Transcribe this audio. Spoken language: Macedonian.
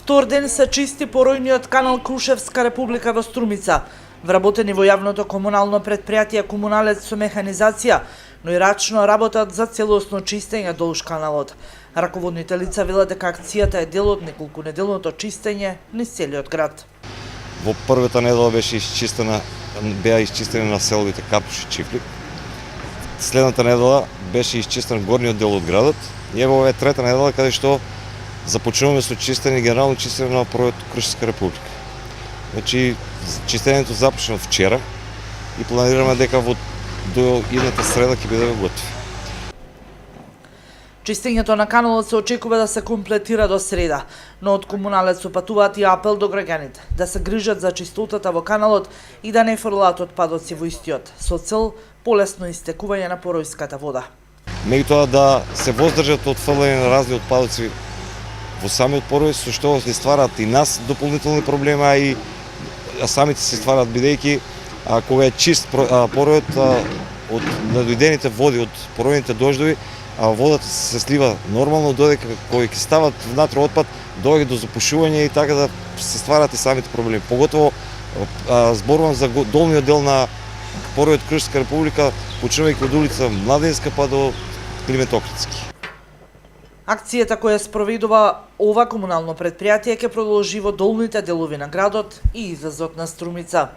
Втор ден се чисти поројниот канал Крушевска република во Струмица, вработени во јавното комунално предпријатие Комуналец со механизација, но и рачно работат за целосно чистење долж каналот. Раководните лица велат дека акцијата е дел од неколкунеделното чистење низ целиот град. Во првата недела беа изчистени населбите Капуш и Чифлик. Следната недела беше изчистен горниот дел од градот и ево ова е трета недела каде што започнуваме со генерално чистење на пројот Крушевска република. Значи, чистењето започна вчера и планираме дека до идната среда ќе биде готови. Чистењето на каналот се очекува да се комплетира до среда, но од Комуналец сопатуваат и апел до граѓаните да се грижат за чистотата во каналот и да не фрлаат отпадоци во истиот, со цел полесно истекување на поројската вода. Меѓутоа да се воздржат од фрлање на разни отпадоци во самиот порој, со што се ствараат и нас дополнителни проблеми, а самите се ствараат бидејќи кога е чист поројот од надојдените води од поројните дождови, водата се слива нормално, додека кога ќе стават внатре отпад, доаѓа до запушување и така да се ствараат и самите проблеми. Поготово зборувам за долниот дел на поројот Крушевска република, почнувајќи од улица Младенска па до Климент Охридски. Акцијата која спроведува ова комунално предпријатие ќе продолжи во долните делови на градот и излезот на Струмица.